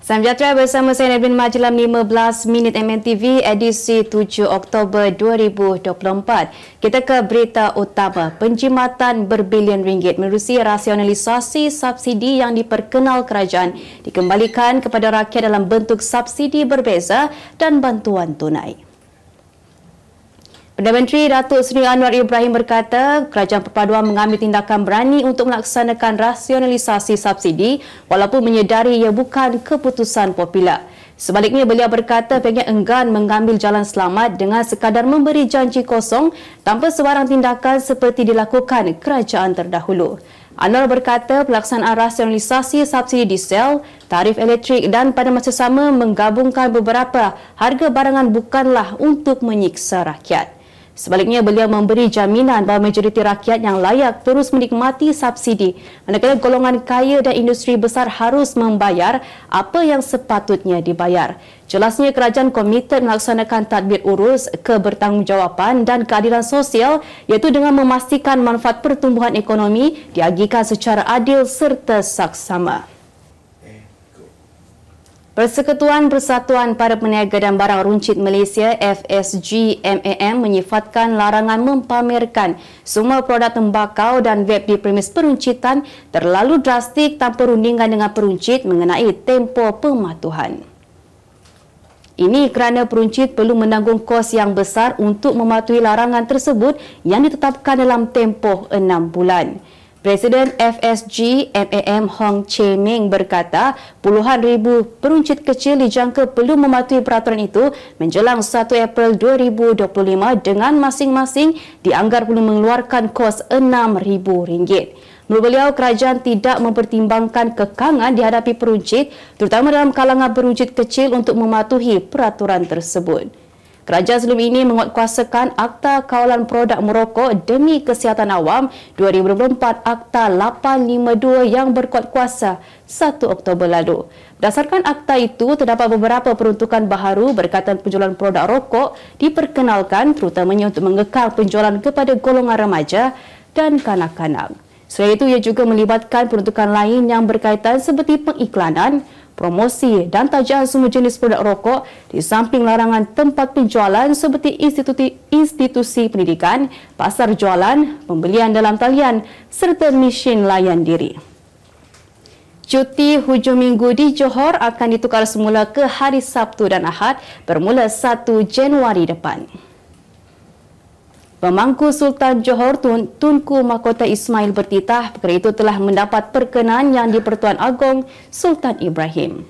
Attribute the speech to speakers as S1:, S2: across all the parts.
S1: Salam sejahtera bersama saya Edwin Majelam 15 Minit MNTV edisi 7 Oktober 2024. Kita ke berita utama. Penjimatan berbilion ringgit menerusi rasionalisasi subsidi yang diperkenal kerajaan dikembalikan kepada rakyat dalam bentuk subsidi berbeza dan bantuan tunai. Perdana Menteri Datuk Seri Anwar Ibrahim berkata kerajaan perpaduan mengambil tindakan berani untuk melaksanakan rasionalisasi subsidi walaupun menyedari ia bukan keputusan popular. Sebaliknya, beliau berkata pihaknya enggan mengambil jalan selamat dengan sekadar memberi janji kosong tanpa sebarang tindakan seperti dilakukan kerajaan terdahulu. Anwar berkata pelaksanaan rasionalisasi subsidi diesel, tarif elektrik dan pada masa sama menggabungkan beberapa harga barangan bukanlah untuk menyiksa rakyat. Sebaliknya, beliau memberi jaminan bahawa majoriti rakyat yang layak terus menikmati subsidi, manakala golongan kaya dan industri besar harus membayar apa yang sepatutnya dibayar. Jelasnya, kerajaan komited melaksanakan tadbir urus kebertanggungjawapan dan keadilan sosial iaitu dengan memastikan manfaat pertumbuhan ekonomi diagikan secara adil serta saksama. Persekutuan Persatuan Para Peniaga dan Barang Runcit Malaysia FSG MAM menyifatkan larangan mempamerkan semua produk tembakau dan vape di premis peruncitan terlalu drastik tanpa rundingan dengan peruncit mengenai tempoh pematuhan. Ini kerana peruncit perlu menanggung kos yang besar untuk mematuhi larangan tersebut yang ditetapkan dalam tempoh 6 bulan. Presiden FSG MAM Hong Che Meng berkata puluhan ribu peruncit kecil dijangka perlu mematuhi peraturan itu menjelang 1 April 2025 dengan masing-masing dianggar perlu mengeluarkan kos RM6,000. Menurut beliau, kerajaan tidak mempertimbangkan kekangan dihadapi peruncit terutama dalam kalangan peruncit kecil untuk mematuhi peraturan tersebut. Kerajaan sebelum ini menguatkuasakan Akta Kawalan Produk Merokok Demi Kesihatan Awam 2024 Akta 852 yang berkuat kuasa 1 Oktober lalu. Berdasarkan akta itu, terdapat beberapa peruntukan baharu berkaitan penjualan produk rokok diperkenalkan terutamanya untuk mengekang penjualan kepada golongan remaja dan kanak-kanak. Selain itu, ia juga melibatkan peruntukan lain yang berkaitan seperti pengiklanan, promosi dan tajaan semua jenis produk rokok di samping larangan tempat penjualan seperti institusi pendidikan, pasar jualan, pembelian dalam talian serta mesin layan diri. Cuti hujung minggu di Johor akan ditukar semula ke hari Sabtu dan Ahad bermula 1 Januari depan. Pemangku Sultan Johor Tunku Mahkota Ismail bertitah perkara itu telah mendapat perkenaan yang di-Pertuan Agong Sultan Ibrahim.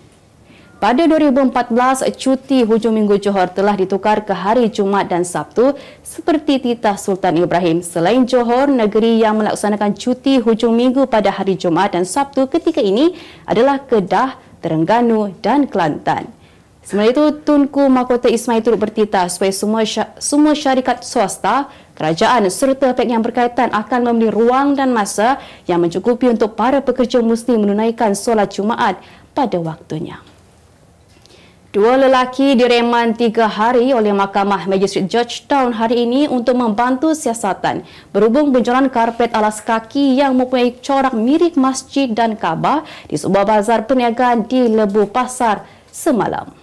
S1: Pada 2014, cuti hujung minggu Johor telah ditukar ke hari Jumaat dan Sabtu seperti titah Sultan Ibrahim. Selain Johor, negeri yang melaksanakan cuti hujung minggu pada hari Jumaat dan Sabtu ketika ini adalah Kedah, Terengganu dan Kelantan. Sementara itu, Tunku Mahkota Ismail turut bertitah supaya semua syarikat swasta, kerajaan serta pihak yang berkaitan akan memberi ruang dan masa yang mencukupi untuk para pekerja muslim menunaikan solat Jumaat pada waktunya. Dua lelaki direman 3 hari oleh Mahkamah Magistrate Georgetown hari ini untuk membantu siasatan berhubung penjualan karpet alas kaki yang mempunyai corak mirip masjid dan Kaabah di sebuah bazar perniagaan di Lebuh Pasar semalam.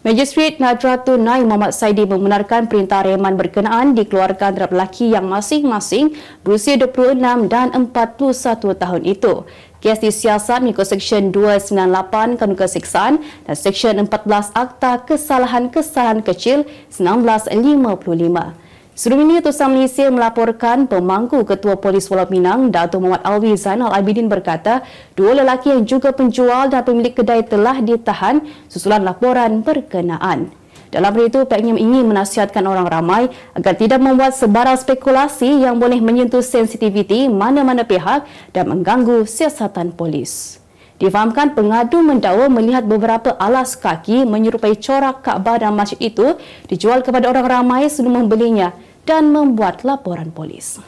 S1: Magistrate Nadratul Naim Muhammad Saidi membenarkan perintah reman berkenaan dikeluarkan terhadap lelaki yang masing-masing berusia 26 dan 41 tahun itu. Kes disiasat mengikut Seksyen 298 Kanun Keseksaan dan Seksyen 14 Akta Kesalahan-Kesalahan Kecil 1955. Sebelum ini, Utusan Malaysia melaporkan pemangku Ketua Polis Pulau Pinang, Datuk Muhammad Alwi Zainal Abidin berkata, dua lelaki yang juga penjual dan pemilik kedai telah ditahan susulan laporan berkenaan. Dalam hal itu, pihaknya ingin menasihatkan orang ramai agar tidak membuat sebarang spekulasi yang boleh menyentuh sensitiviti mana-mana pihak dan mengganggu siasatan polis. Difahamkan pengadu mendakwa melihat beberapa alas kaki menyerupai corak Kaabah dan masjid itu dijual kepada orang ramai sebelum membelinya dan membuat laporan polis.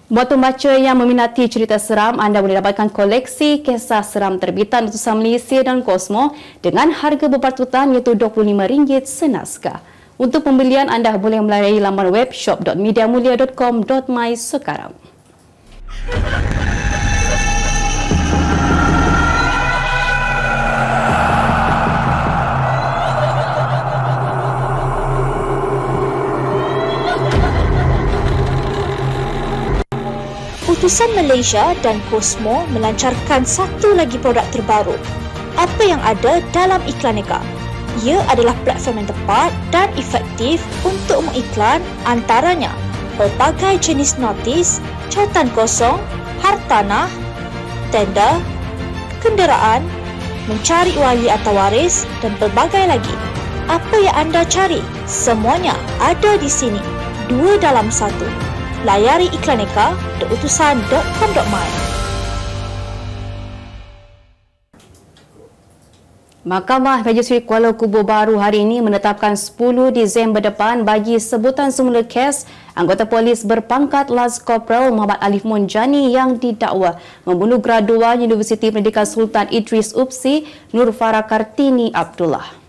S1: Buat pembaca yang meminati cerita seram, anda boleh dapatkan koleksi kisah seram terbitan Utusan Malaysia dan Kosmo dengan harga berpatutan iaitu RM25 senaskah. Untuk pembelian, anda boleh melalui laman web shop.mediamulia.com.my sekarang.
S2: Utusan Malaysia dan Cosmo melancarkan satu lagi produk terbaru. Apa yang ada dalam Iklaneka? Ia adalah platform yang tepat dan efektif untuk mengiklan antaranya pelbagai jenis notis, catatan kosong, hartanah, tender, kenderaan, mencari wali atau waris dan pelbagai lagi. Apa yang anda cari? Semuanya ada di sini. 2 dalam 1. Layari iklaneka.utusan.com.my.
S1: Mahkamah Magistrate Kuala Kubu Baru hari ini menetapkan 10 Disember depan bagi sebutan semula kes anggota polis berpangkat Lance Corporal Muhammad Alif Monjani yang didakwa membunuh graduan Universiti Pendidikan Sultan Idris UPSI Nur Farah Kartini Abdullah.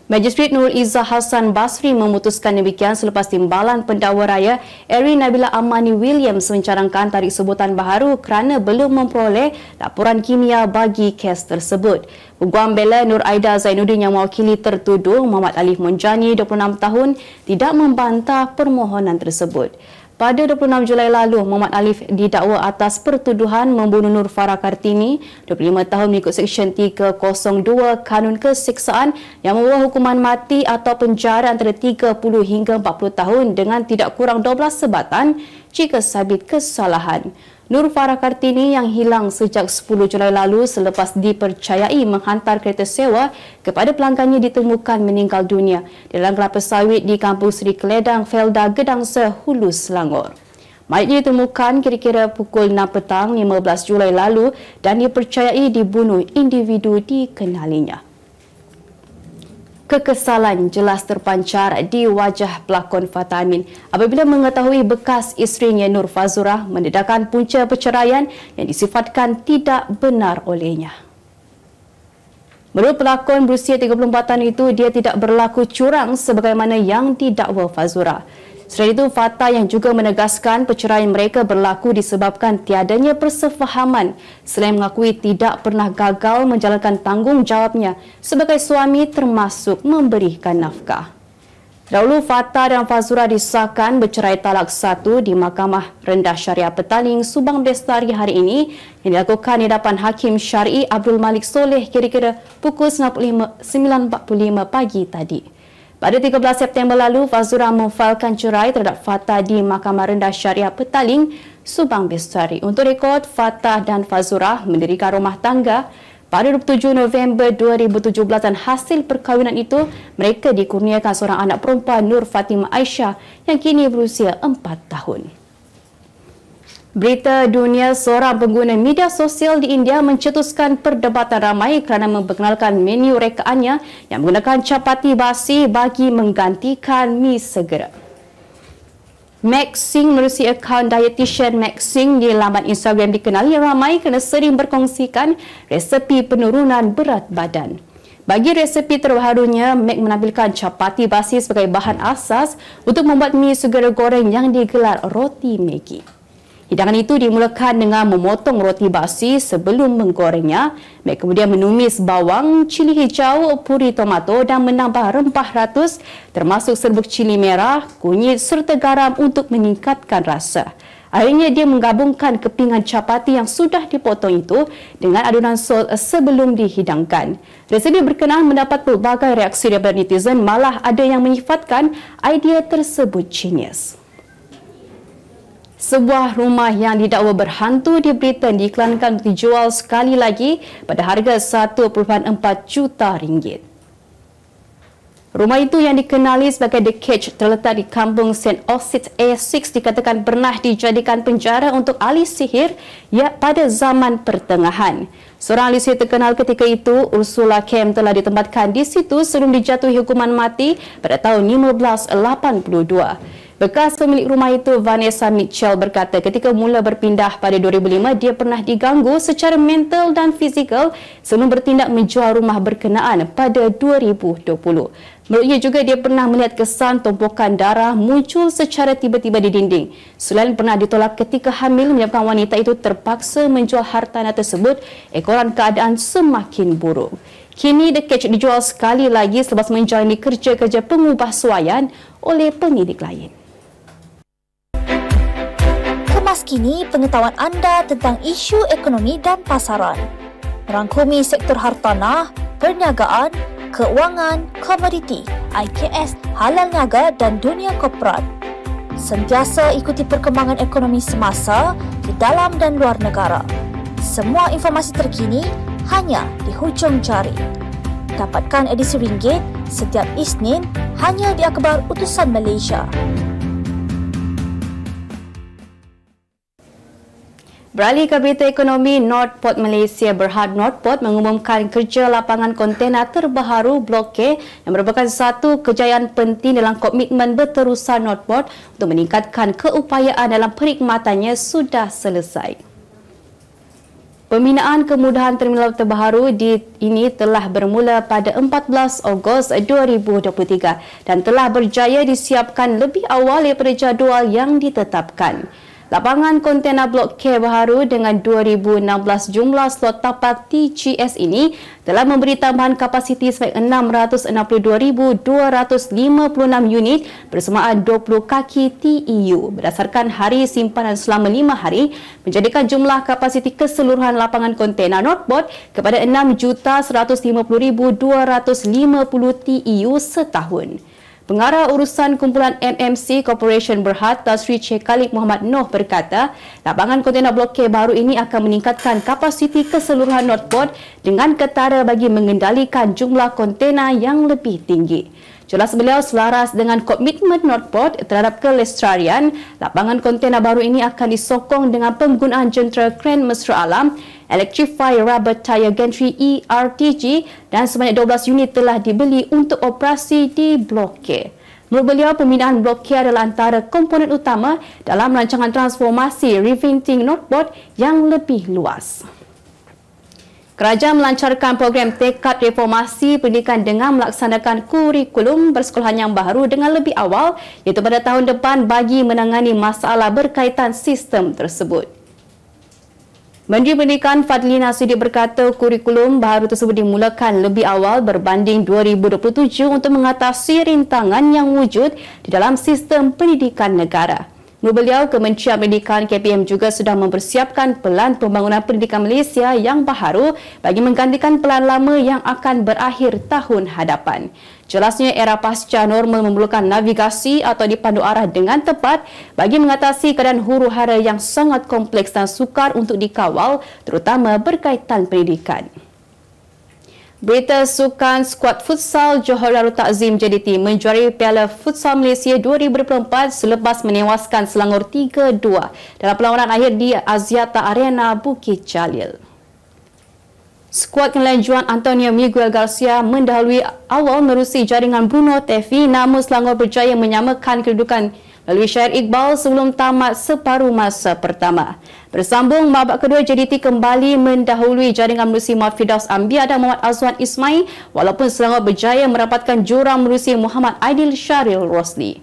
S1: Magistrate Nurul Izzah Hassan Basri memutuskan demikian selepas timbalan pendakwa raya Erin Nabila Amani Williams mencarangkan tarik sebutan baharu kerana belum memperoleh laporan kimia bagi kes tersebut. Peguam bela Nur Aida Zainuddin yang mewakili tertuduh Muhammad Alif Monjani 26 tahun tidak membantah permohonan tersebut. Pada 26 Julai lalu, Muhammad Alif didakwa atas pertuduhan membunuh Nur Farah Kartini, 25 tahun mengikut Seksyen 302 Kanun Keseksaan yang membawa hukuman mati atau penjara antara 30 hingga 40 tahun dengan tidak kurang 12 sebatan jika sabit kesalahan. Nur Farah Kartini yang hilang sejak 10 Julai lalu selepas dipercayai menghantar kereta sewa kepada pelanggannya ditemukan meninggal dunia di dalam kelapa sawit di Kampung Seri Keledang, Felda, Gedangsa, Hulu, Selangor. Mayatnya ditemukan kira-kira pukul 6 petang 15 Julai lalu dan dipercayai dibunuh individu dikenalinya. Kekesalan jelas terpancar di wajah pelakon Fatah Amin apabila mengetahui bekas isterinya Nur Fazurah mendedahkan punca perceraian yang disifatkan tidak benar olehnya. Menurut pelakon berusia 34 tahun itu, dia tidak berlaku curang sebagaimana yang didakwa Fazurah. Selain itu, Fatah yang juga menegaskan perceraian mereka berlaku disebabkan tiadanya persefahaman selain mengakui tidak pernah gagal menjalankan tanggungjawabnya sebagai suami termasuk memberikan nafkah. Dahulu, Fatah dan Fazurah disahkan bercerai talak 1 di Mahkamah Rendah Syariah Petaling, Subang Bestari hari ini yang dilakukan di hadapan Hakim Syar'i Abdul Malik Soleh kira-kira pukul 9.45 pagi tadi. Pada 13 September lalu, Fazurah memfailkan cerai terhadap Fatah di Mahkamah Rendah Syariah Petaling, Subang Bestari. Untuk rekod, Fatah dan Fazurah mendirikan rumah tangga pada 27 November 2017 dan hasil perkahwinan itu, mereka dikurniakan seorang anak perempuan Nur Fatimah Aisyah yang kini berusia 4 tahun. Berita dunia, seorang pengguna media sosial di India mencetuskan perdebatan ramai kerana memperkenalkan menu rekaannya yang menggunakan capati basi bagi menggantikan mi segera. Max Singh menerusi akaun dietitian Max Singh di laman Instagram dikenali ramai kerana sering berkongsikan resepi penurunan berat badan. Bagi resepi terbarunya, Mac menampilkan capati basi sebagai bahan asas untuk membuat mi segera goreng yang digelar roti Maggi. Hidangan itu dimulakan dengan memotong roti basi sebelum menggorengnya. Mac kemudian menumis bawang, cili hijau, puri tomato dan menambah rempah ratus termasuk serbuk cili merah, kunyit serta garam untuk meningkatkan rasa. Akhirnya dia menggabungkan kepingan capati yang sudah dipotong itu dengan adunan sos sebelum dihidangkan. Resepi berkenaan mendapat pelbagai reaksi daripada netizen, malah ada yang menyifatkan idea tersebut genius. Sebuah rumah yang didakwa berhantu di Britain diiklankan untuk dijual sekali lagi pada harga 1.4 juta ringgit. Rumah itu yang dikenali sebagai The Cage terletak di kampung St. Osyth A6 dikatakan pernah dijadikan penjara untuk ahli sihir pada zaman pertengahan. Seorang ahli sihir terkenal ketika itu, Ursula Kemp, telah ditempatkan di situ sebelum dijatuhi hukuman mati pada tahun 1582. Bekas pemilik rumah itu, Vanessa Mitchell, berkata ketika mula berpindah pada 2005, dia pernah diganggu secara mental dan fizikal sebelum bertindak menjual rumah berkenaan pada 2020. Menurutnya juga dia pernah melihat kesan tumpukan darah muncul secara tiba-tiba di dinding. Selain pernah ditolak ketika hamil, menyebabkan wanita itu terpaksa menjual hartanah tersebut, ekoran keadaan semakin buruk. Kini The Cage dijual sekali lagi selepas menjalani kerja-kerja pengubahsuaian oleh pemilik lain.
S2: kini pengetahuan anda tentang isu ekonomi dan pasaran. Merangkumi sektor hartanah, perniagaan, keuangan, komoditi, IKS, halal niaga dan dunia korporat. Sentiasa ikuti perkembangan ekonomi semasa di dalam dan luar negara. Semua informasi terkini hanya di hujung jari. Dapatkan edisi ringgit setiap Isnin hanya di Akhbar Utusan Malaysia.
S1: Beralih ke berita ekonomi, Northport Malaysia Berhad Northport mengumumkan kerja lapangan kontena terbaru Blok K yang merupakan satu kejayaan penting dalam komitmen berterusan Northport untuk meningkatkan keupayaan dalam perkhidmatannya sudah selesai. Pembinaan kemudahan terminal terbaru ini telah bermula pada 14 Ogos 2023 dan telah berjaya disiapkan lebih awal daripada jadual yang ditetapkan. Lapangan kontena Blok K baharu dengan 2,016 jumlah slot tapak TGS ini telah memberi tambahan kapasiti sebanyak 662,256 unit bersamaan 20 kaki TEU. Berdasarkan hari simpanan selama 5 hari, menjadikan jumlah kapasiti keseluruhan lapangan kontena Northport kepada 6,150,250 TEU setahun. Pengarah urusan kumpulan MMC Corporation Berhad, Tan Sri Sheikh Khalid Muhammad Noh berkata, lapangan kontena Blok K baru ini akan meningkatkan kapasiti keseluruhan Northport dengan ketara bagi mengendalikan jumlah kontena yang lebih tinggi. Jelas beliau selaras dengan komitmen Northport terhadap kelestarian, lapangan kontena baru ini akan disokong dengan penggunaan jentera kren mesra alam, Electrify Rubber Tire Gantry ERTG dan sebanyak 12 unit telah dibeli untuk operasi di Blok K. Menurut beliau, pembinaan Blok K adalah antara komponen utama dalam rancangan transformasi Revamping Northport yang lebih luas. Kerajaan melancarkan program tekad reformasi pendidikan dengan melaksanakan kurikulum persekolahan yang baru dengan lebih awal iaitu pada tahun depan bagi menangani masalah berkaitan sistem tersebut. Menteri Pendidikan Fadlina Siddiq berkata kurikulum baharu tersebut dimulakan lebih awal berbanding 2027 untuk mengatasi rintangan yang wujud di dalam sistem pendidikan negara. Menurut beliau, Kementerian Pendidikan KPM juga sudah mempersiapkan pelan pembangunan pendidikan Malaysia yang baharu bagi menggantikan pelan lama yang akan berakhir tahun hadapan. Jelasnya era pasca normal memerlukan navigasi atau dipandu arah dengan tepat bagi mengatasi keadaan huru-hara yang sangat kompleks dan sukar untuk dikawal, terutama berkaitan pendidikan. Berita sukan skuad futsal Johor Darul Takzim JDT menjuarai Piala Futsal Malaysia 2024 selepas menewaskan Selangor 3-2 dalam perlawanan akhir di Axiata Arena Bukit Jalil. Skuad kelanjuan Antonio Miguel Garcia mendahului awal merusi jaringan Bruno Tefi, namun Selangor berjaya menyamakan kedudukan melalui Syahir Iqbal sebelum tamat separuh masa pertama. Bersambung, babak kedua JDT kembali mendahului jaringan merusi Muhammad Firdaus Ambia dan Muhammad Azwan Ismail walaupun Selangor berjaya merapatkan jurang merusi Muhammad Aidil Syaril Rosli.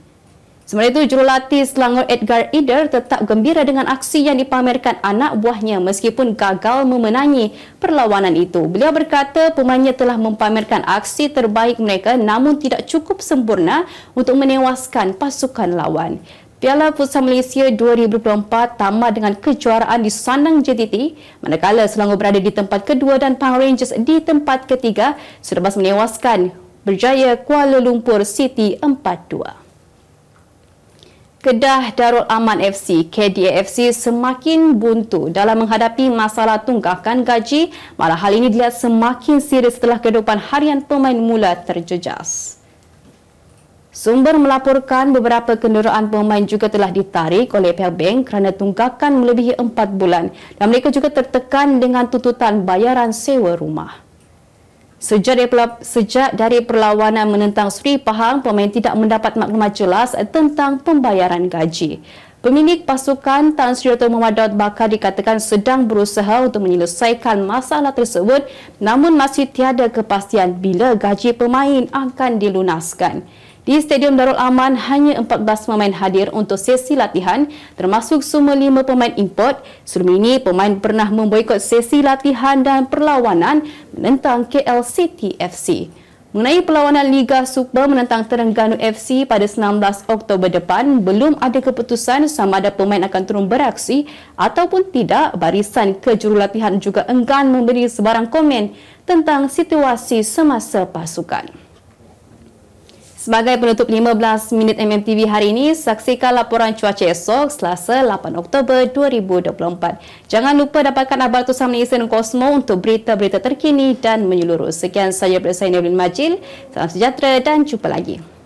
S1: Sementara itu, jurulatih Selangor Edgar Eder tetap gembira dengan aksi yang dipamerkan anak buahnya meskipun gagal memenangi perlawanan itu. Beliau berkata pemainnya telah mempamerkan aksi terbaik mereka namun tidak cukup sempurna untuk menewaskan pasukan lawan. Piala Futsal Malaysia 2024 tamat dengan kejuaraan di sandang JDT manakala Selangor berada di tempat kedua dan Pahang Rangers di tempat ketiga selepas menewaskan berjaya Kuala Lumpur City 4-2. Kedah Darul Aman FC, KDAFC semakin buntu dalam menghadapi masalah tunggakan gaji, malah hal ini dilihat semakin serius setelah kehidupan harian pemain mula terjejas. Sumber melaporkan beberapa kenderaan pemain juga telah ditarik oleh pihak bank kerana tunggakan melebihi 4 bulan dan mereka juga tertekan dengan tuntutan bayaran sewa rumah. Sejak dari perlawanan menentang Sri Pahang, pemain tidak mendapat maklumat jelas tentang pembayaran gaji. Pemilik pasukan Tan Sri Dr. Muhammad Daud Bakar dikatakan sedang berusaha untuk menyelesaikan masalah tersebut namun masih tiada kepastian bila gaji pemain akan dilunaskan. Di Stadium Darul Aman, hanya 14 pemain hadir untuk sesi latihan termasuk semua 5 pemain import. Sebelum ini, pemain pernah memboikot sesi latihan dan perlawanan menentang KL City FC. Mengenai perlawanan Liga Super menentang Terengganu FC pada 19 Oktober depan, belum ada keputusan sama ada pemain akan turun beraksi ataupun tidak. Barisan kejurulatihan juga enggan memberi sebarang komen tentang situasi semasa pasukan. Sebagai penutup 15 minit MMTV hari ini, saksikan laporan cuaca esok Selasa 8 Oktober 2024. Jangan lupa dapatkan Abar Tusan Malaysia dan Kosmo untuk berita-berita terkini dan menyeluruh. Sekian sahaja daripada saya, Nurul Majil. Salam sejahtera dan jumpa lagi.